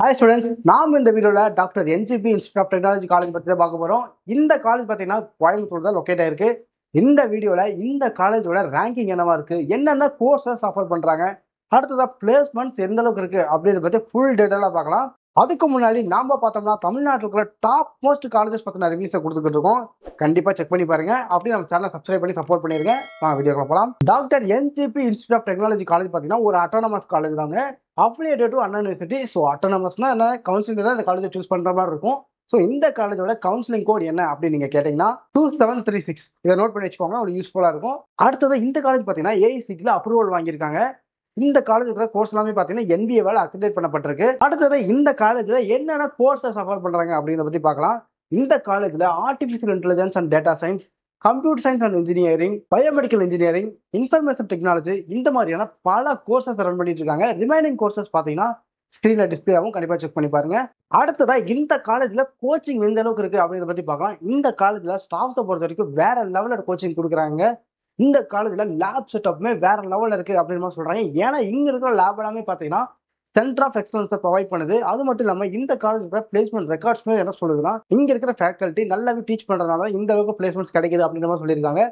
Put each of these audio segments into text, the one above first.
Hi students, நாம் இந்த வீடியோவில் doctor NGP institute of technology college பற்றி தான் பார்க்க போகிறோம். இந்த காலேஜ் பார்த்தீங்கன்னா கோயம்புத்தூர் தான் லொக்கேட் ஆயிருக்கு. இந்த வீடியோவில் இந்த காலேஜோட ரேங்கிங் என்னவா இருக்குது, என்னென்ன கோர்சஸ் ஆஃபர் பண்ணுறாங்க, அடுத்ததாக பிளேஸ்மெண்ட்ஸ் எந்த அளவுக்கு இருக்குது அப்படின்றத பற்றி ஃபுல் டீட்டெயிலாக பார்க்கலாம். அதுக்கு முன்னாடி நாம் பார்த்தோம்னா தமிழ்நாட்டில் இருக்கிற டாப் மோஸ்ட் காலேஜஸ் பற்றின ரிவ்யூஸை கொடுத்துக்கிட்டு இருக்கோம். கண்டிப்பாக செக் பண்ணி பாருங்க. அப்படி நம்ம சேனலை சப்ஸ்கிரைப் பண்ணி சப்போர்ட் பண்ணிருங்க. வீடியோக்கு போகலாம். Doctor NGP institute of technology college பார்த்தீங்கன்னா ஒரு அட்டானமஸ் காலேஜ் தாங்க. Affiliated to Anna university. So அட்டானமஸ்னா என்ன, கவுன்சிலிங் தான் இந்த காலேஜை சூஸ் பண்ணுற மாதிரி இருக்கும். ஸோ இந்த காலேஜோட கவுன்சிலிங் கோட் என்ன அப்படின்னு நீங்கள் கேட்டிங்கன்னா 2736. இதை நோட் பண்ணி வச்சுக்கோங்க, ஒரு யூஸ்ஃபுல்லாக இருக்கும். அடுத்தது இந்த காலேஜ் பார்த்தீங்கன்னா ஏஐசிடியில் அப்ரூவல் வாங்கியிருக்காங்க. இந்த காலேஜ் இருக்கிற கோர்ஸ் எல்லாமே பார்த்தீங்கன்னா என்பிஏவால் அக்ரிடேட் பண்ணப்பட்டிருக்கு. அடுத்தது இந்த காலேஜில் என்னென்ன கோர்சஸ் ஆஃபர் பண்ணுறாங்க அப்படின்றத பற்றி பார்க்கலாம். இந்த காலேஜில் artificial intelligence and data science, computer science and engineering, biomedical engineering, information technology, இந்த மாதிரியான பல கோர்சஸ் ரன் பண்ணிட்டு இருக்காங்க. ரிமைனிங் கோர்சஸ் பார்த்தீங்கன்னா ஸ்க்ரீன்ல டிஸ்பிளே ஆகும், கண்டிப்பா செக் பண்ணி பாருங்க. அடுத்ததா இந்த காலேஜ்ல கோச்சிங் எந்த அளவுக்கு இருக்கு அப்படின்றத பத்தி பார்க்கலாம். இந்த காலேஜ்ல ஸ்டாஃப்ஸை பொறுத்த வரைக்கும் வேற லெவலோட கோச்சிங் கொடுக்குறாங்க. இந்த காலேஜ்ல லேப் செட்டப்புமே வேற லெவல்ல இருக்கு அப்படின்னு சொல்றாங்க. ஏன்னா இங்க இருக்கிற லேப் எல்லாமே பாத்தீங்கன்னா சென்டர் ஆஃப் எக்ஸலன்ஸை ப்ரொவைட் பண்ணுது. அது மட்டும் இல்லாம இந்த காலேஜ் இருக்கிற பிளேஸ்மெண்ட் ரெக்கார்ட்ஸ்மே என்ன சொல்லுதுன்னா, இங்க இருக்கிற ஃபேக்கல்ட்டி நல்லாவே டீச் பண்றதுனால இந்த அளவுக்கு பிளேஸ்மெண்ட்ஸ் கிடைக்குது அப்படின்ற மாதிரி சொல்லியிருக்காங்க.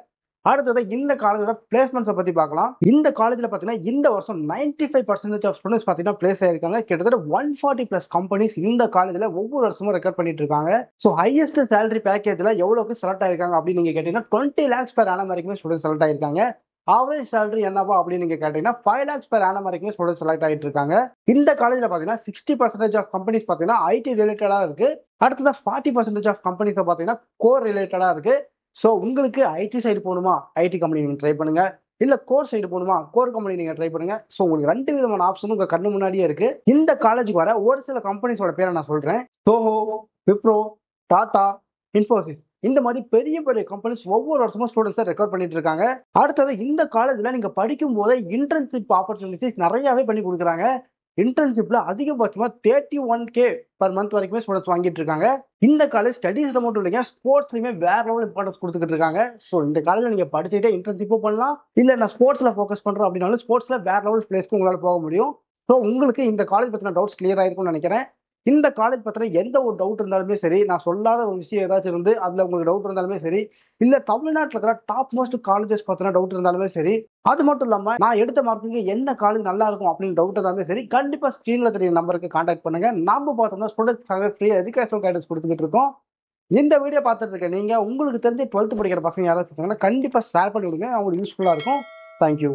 அடுத்தது இந்த காலேஜோட பிளேஸ்மெண்ட்ஸை பத்தி பார்க்கலாம். இந்த காலேஜ்ல பாத்தீங்கன்னா இந்த வருஷம் 95% ஆஃப் ஸ்டூடெண்ட்ஸ் பாத்தீங்கன்னா பிளேஸ் ஆயிருக்காங்க. கிட்டத்தட்ட 140+ கம்பெனிஸ் இந்த காலேஜ்ல ஒவ்வொரு வருஷமும் ரெக்கார்ட் பண்ணிட்டு இருக்காங்க. ஸோ ஹையஸ்ட் சேலரி பேக்கேஜ்ல எவ்வளவுக்கு செலக்ட் ஆயிருக்காங்க அப்படின்னு நீங்க கேட்டீங்கன்னா 20 lakhs per annum வரைக்குமே ஸ்டூடெண்ட் செலக்ட் ஆயிருக்காங்க. ஆவரேஜ் சேலரி என்னவா அப்படின்னு நீங்க கேட்டீங்கன்னா 5 lakhs per annum வரைக்குமே ஸ்டூடெண்ட் செலக்ட் ஆயிட்டு இருக்காங்க. இந்த காலேஜ்ல பாத்தீங்கன்னா 60% ஆஃப் கம்பெனிஸ் பாத்தீங்கன்னா ஐடி ரிலேட்டடா இருக்கு. அடுத்தது 40% ஆஃப் கம்பெனிஸ் பாத்தீங்கன்னா கோர் ரிலேட்டடா இருக்கு. ஸோ உங்களுக்கு ஐடி சைடு போகணுமா, ஐடி கம்பெனி நீங்கள் ட்ரை பண்ணுங்க. இல்லை கோர் சைடு போகணுமா, கோர் கம்பெனி நீங்கள் ட்ரை பண்ணுங்க. ஸோ உங்களுக்கு 2 விதமான ஆப்ஷனும் உங்கள் கண்ணு முன்னாடியே இருக்கு. இந்த காலேஜுக்கு வர ஒரு சில கம்பெனிஸோட பேரை நான் சொல்றேன். சோஹோ, விப்ரோ, டாடா, இன்ஃபோசிஸ், இந்த மாதிரி பெரிய பெரிய கம்பெனிஸ் ஒவ்வொரு வருஷமும் ஸ்டூடெண்ட்ஸை ரெக்கார்ட் பண்ணிட்டு இருக்காங்க. அடுத்தது இந்த காலேஜில் நீங்கள் படிக்கும் போதே இன்டர்ன்ஷிப் ஆப்பர்ச்சுனிட்டிஸ் நிறையாவே பண்ணி கொடுக்குறாங்க. இன்டர்ன்ஷிப்ல அதிகபட்சமா 31K per month வரைக்குமே ஸ்டூடெண்ட்ஸ் வாங்கிட்டு இருக்காங்க. இந்த காலேஜ் ஸ்டடீஸ்ல மட்டும் இல்லைங்க, ஸ்போர்ட்ஸ்லயுமே வேற லெவல் இம்பார்ட்டன்ஸ் கொடுத்துக்கிட்டு இருக்காங்க. ஸோ இந்த காலேஜ்ல நீங்க படிச்சுட்டே இன்டர்ன்ஷிப்பும் பண்ணலாம், இல்ல நான் ஸ்போர்ட்ஸ்ல ஃபோக்கஸ் பண்றோம் அப்படின்னாலும் ஸ்போர்ட்ஸ்ல வேற லெவல் பிளேஸ்க்கு உங்களால போக முடியும். ஸோ உங்களுக்கு இந்த காலேஜ் பத்தின டவுட்ஸ் கிளியர் ஆயிருக்கும்னு நினைக்கிறேன். இந்த காலேஜ் பத்தின எந்த ஒரு டவுட் இருந்தாலுமே சரி, நான் சொல்லாத ஒரு விஷயம் ஏதாச்சும் இருந்து அதுல உங்களுக்கு டவுட் இருந்தாலுமே சரி, இல்ல தமிழ்நாட்டில் இருக்கிற டாப் மோஸ்ட் காலேஜஸ் பத்தின டவுட் இருந்தாலுமே சரி, அது மட்டும் இல்லாம நான் எடுத்த மார்க்குக்கு என்ன காலேஜ் நல்லா இருக்கும் அப்படின்னு டவுட் இருந்தாலுமே சரி, கண்டிப்பா ஸ்கிரீன்ல தெரிய நம்பருக்கு கான்டாக்ட் பண்ணுங்க. நாம பார்த்தோம்னா ஸ்டூடெண்ட்ஸ்க்காக ஃப்ரீ எஜுகேஷனல் கைடன்ஸ் கொடுத்துக்கிட்டு இருக்கோம். இந்த வீடியோ பார்த்துட்டு இருக்க நீங்க உங்களுக்கு தெரிஞ்ச 12th படிக்கிற பசங்க யாராவது கண்டிப்பா ஷேர் பண்ணி விடுங்க, அவங்களுக்கு யூஸ்ஃபுல்லா இருக்கும். தேங்க்யூ.